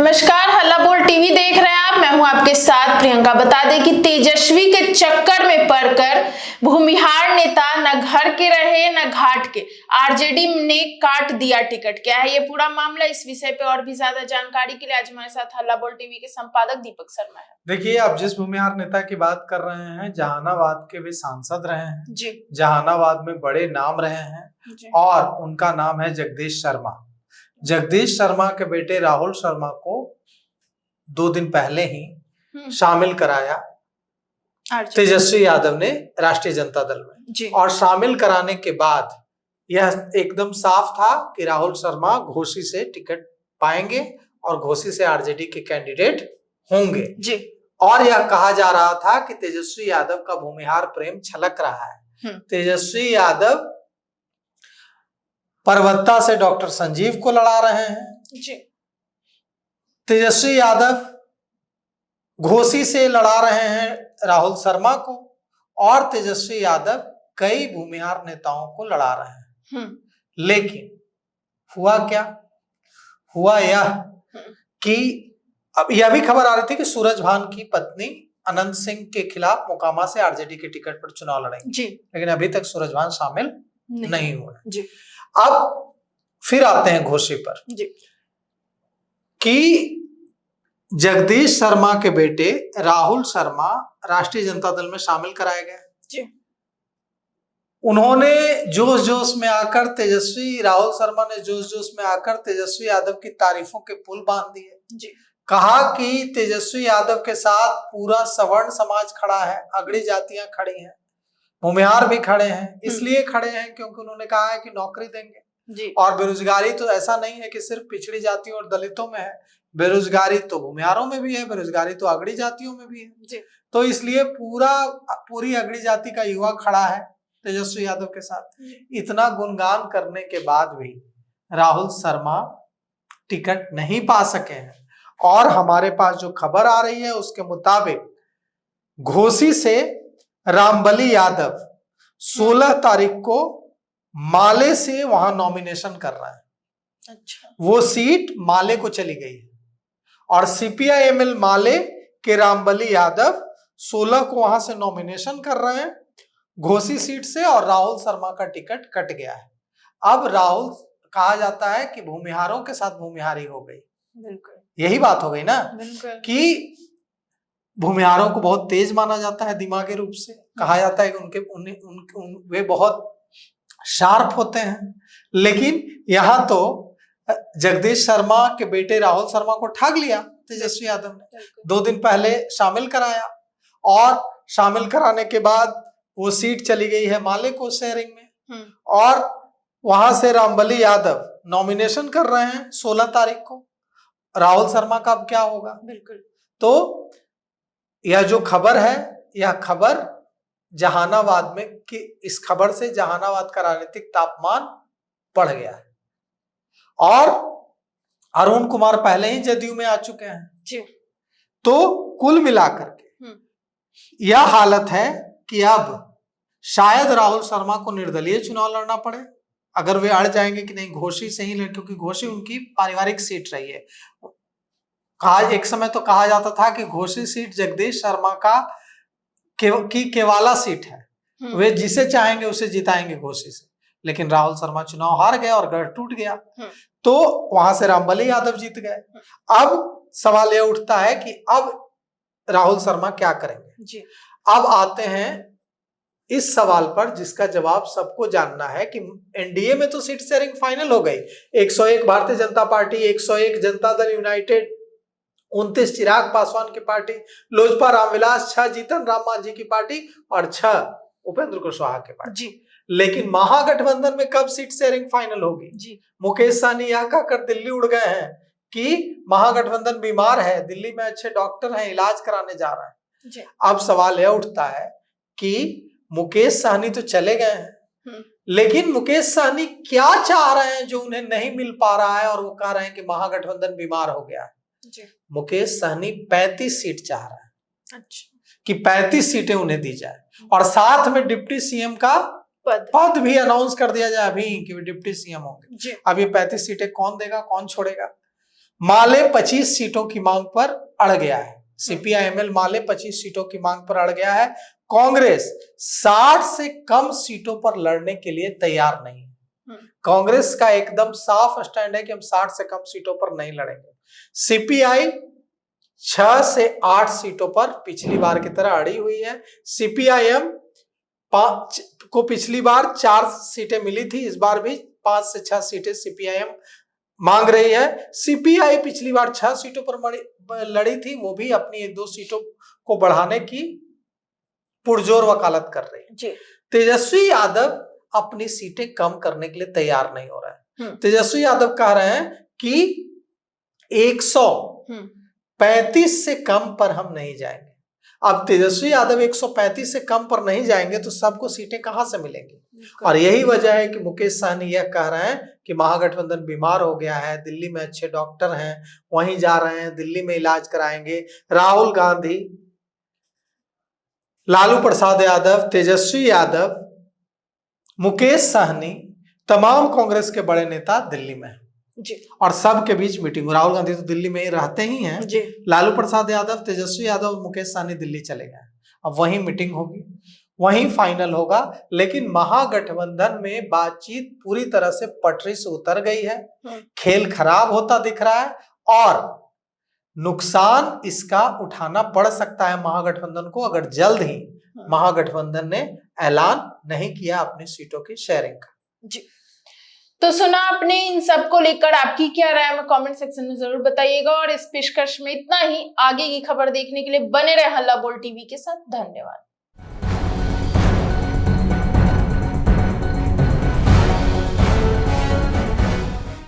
नमस्कार, हल्ला बोल टीवी देख रहे हैं आप। मैं हूं आपके साथ प्रियंका। बता दें कि तेजस्वी के चक्कर में पड़कर भूमिहार नेता न घर के रहे न घाट के, आरजेडी ने काट दिया टिकट। क्या है ये पूरा मामला? इस विषय पे और भी ज्यादा जानकारी के लिए आज हमारे साथ हल्ला बोल टीवी के संपादक दीपक शर्मा है। देखिए, आप जिस भूमिहार नेता की बात कर रहे हैं, जहानाबाद के वे सांसद रहे हैं जी, जहानाबाद में बड़े नाम रहे हैं जी। और उनका नाम है जगदीश शर्मा। जगदीश शर्मा के बेटे राहुल शर्मा को 2 दिन पहले ही शामिल कराया तेजस्वी यादव ने राष्ट्रीय जनता दल में जी। और शामिल कराने के बाद यह एकदम साफ था कि राहुल शर्मा घोसी से टिकट पाएंगे और घोसी से आरजेडी के कैंडिडेट होंगे जी। और यह कहा जा रहा था कि तेजस्वी यादव का भूमिहार प्रेम छलक रहा है। तेजस्वी यादव परबत्ता से डॉक्टर संजीव को लड़ा रहे हैं जी। तेजस्वी यादव घोसी से लड़ा रहे हैं राहुल शर्मा को और तेजस्वी यादव कई भूमिहार नेताओं को लड़ा रहे हैं। लेकिन हुआ क्या? हुआ यह कि अब यह भी खबर आ रही थी कि सूरज भान की पत्नी अनंत सिंह के खिलाफ मोकामा से आरजेडी के टिकट पर चुनाव लड़ेंगे जी। लेकिन अभी तक सूरज भान शामिल नहीं हुए जी। अब फिर आते हैं घोसी पर जी। कि जगदीश शर्मा के बेटे राहुल शर्मा राष्ट्रीय जनता दल में शामिल कराए गए जी। उन्होंने जोश जोश में आकर राहुल शर्मा ने जोश जोश में आकर तेजस्वी यादव की तारीफों के पुल बांध दिए जी। कहा कि तेजस्वी यादव के साथ पूरा सवर्ण समाज खड़ा है, अगड़ी जातियां खड़ी हैं, भूमिहार भी खड़े हैं। इसलिए खड़े हैं क्योंकि उन्होंने कहा है कि नौकरी देंगे जी। और बेरोजगारी तो ऐसा नहीं है कि सिर्फ पिछड़ी जातियों और दलितों में है, बेरोजगारी तो भूमिहारों में भी है, बेरोजगारी तो अगड़ी जातियों में भी है जी। तो इसलिए पूरी अगड़ी जाति का युवा खड़ा है तेजस्वी यादव के साथ। इतना गुणगान करने के बाद भी राहुल शर्मा टिकट नहीं पा सके हैं और हमारे पास जो खबर आ रही है उसके मुताबिक घोसी से रामबली यादव 16 तारीख को माले से वहां नॉमिनेशन कर रहा है। अच्छा। वो सीट माले को चली गई है और सीपीआईएमएल माले के रामबली यादव 16 को वहां से नॉमिनेशन कर रहे हैं घोसी सीट से और राहुल शर्मा का टिकट कट गया है। अब राहुल कहा जाता है कि भूमिहारों के साथ भूमिहारी हो गई। बिल्कुल यही बात हो गई ना कि भूमिहारों को बहुत तेज माना जाता है दिमागी रूप से। कहा जाता है कि वे बहुत शार्प होते हैं, लेकिन यहाँ तो जगदीश शर्मा के बेटे राहुल शर्मा को ठग लिया तेजस्वी यादव ने। 2 दिन पहले शामिल कराया और शामिल कराने के बाद वो सीट चली गई है माले को शेयरिंग में और वहां से रामबली यादव नॉमिनेशन कर रहे हैं 16 तारीख को। राहुल शर्मा का अब क्या होगा? बिल्कुल। तो यह जो खबर है, यह खबर जहानाबाद में कि इस खबर से जहानाबाद का राजनीतिक तापमान बढ़ गया है और अरुण कुमार पहले ही जदयू में आ चुके हैं जी। तो कुल मिलाकर के यह हालत है कि अब शायद राहुल शर्मा को निर्दलीय चुनाव लड़ना पड़े अगर वे अड़ जाएंगे कि नहीं घोसी से ही लड़, क्योंकि घोसी उनकी पारिवारिक सीट रही है। एक समय तो कहा जाता था कि घोसी सीट जगदीश शर्मा की केवाला सीट है, वे जिसे चाहेंगे उसे जिताएंगे घोसी से, लेकिन राहुल शर्मा चुनाव हार गए और गढ़ टूट गया तो वहां से रामबली यादव जीत गए। अब सवाल यह उठता है कि अब राहुल शर्मा क्या करेंगे जी। अब आते हैं इस सवाल पर जिसका जवाब सबको जानना है कि एनडीए में तो सीट शेयरिंग फाइनल हो गई। 101 भारतीय जनता पार्टी, 101 जनता दल यूनाइटेड, 29 चिराग पासवान की पार्टी, लोजपा रामविलास, 6 जीतन राम मांझी की पार्टी और 6 उपेंद्र कुशवाहा की पार्टी जी। लेकिन महागठबंधन में कब सीट शेयरिंग फाइनल होगी जी? मुकेश सहनी यह कहकर दिल्ली उड़ गए हैं कि महागठबंधन बीमार है, दिल्ली में अच्छे डॉक्टर हैं, इलाज कराने जा रहे हैं जी। अब सवाल यह उठता है कि मुकेश सहनी तो चले गए हैं लेकिन मुकेश सहनी क्या चाह रहे हैं जो उन्हें नहीं मिल पा रहा है और वो कह रहे हैं कि महागठबंधन बीमार हो गया है जी। मुकेश सहनी 35 सीट चाह रहा है। अच्छा। कि 35 सीटें उन्हें दी जाए और साथ में डिप्टी सीएम का पद भी अनाउंस कर दिया जाए अभी कि वे डिप्टी सीएम होंगे। अब ये 35 सीटें कौन देगा, कौन छोड़ेगा? माले 25 सीटों की मांग पर अड़ गया है। सीपीआईएमएल माले 25 सीटों की मांग पर अड़ गया है। कांग्रेस 60 से कम सीटों पर लड़ने के लिए तैयार नहीं है। कांग्रेस का एकदम साफ स्टैंड है कि हम 60 से कम सीटों पर नहीं लड़ेंगे। सीपीआई 6 से 8 सीटों पर पिछली बार की तरह अड़ी हुई है। सीपीआईएम को पिछली बार 4 सीटें मिली थी, इस बार भी 5 से 6 सीटें सीपीआईएम मांग रही है। सीपीआई पिछली बार 6 सीटों पर लड़ी थी, वो भी अपनी 1-2 सीटों को बढ़ाने की पुरजोर वकालत कर रही है। तेजस्वी यादव अपनी सीटें कम करने के लिए तैयार नहीं हो रहा है। तेजस्वी यादव कह रहे हैं कि 135 से कम पर हम नहीं जाएंगे। अब तेजस्वी यादव 135 से कम पर नहीं जाएंगे तो सबको सीटें कहां से मिलेंगी? और यही वजह है कि मुकेश सहनी यह कह रहे हैं कि महागठबंधन बीमार हो गया है, दिल्ली में अच्छे डॉक्टर हैं, वहीं जा रहे हैं, दिल्ली में इलाज कराएंगे। राहुल गांधी, लालू प्रसाद यादव, तेजस्वी यादव, मुकेश सहनी, तमाम कांग्रेस के बड़े नेता दिल्ली में जी, और सबके बीच मीटिंग। राहुल गांधी तो दिल्ली में ही रहते ही हैं जी। लालू प्रसाद यादव, तेजस्वी यादव और मुकेश सहनी दिल्ली चले गए। अब वहीं मीटिंग होगी, वहीं फाइनल होगा। लेकिन महागठबंधन में बातचीत पूरी तरह से पटरी से उतर गई है। खेल खराब होता दिख रहा है और नुकसान इसका उठाना पड़ सकता है महागठबंधन को, अगर जल्द ही महागठबंधन ने ऐलान नहीं किया अपनी सीटों की शेयरिंग का जी। तो सुना आपने, इन सब को लेकर आपकी क्या राय है कमेंट सेक्शन में जरूर बताइएगा। और इस पेशकश में इतना ही। आगे की खबर देखने के लिए बने रहे हल्ला बोल टीवी के साथ। धन्यवाद।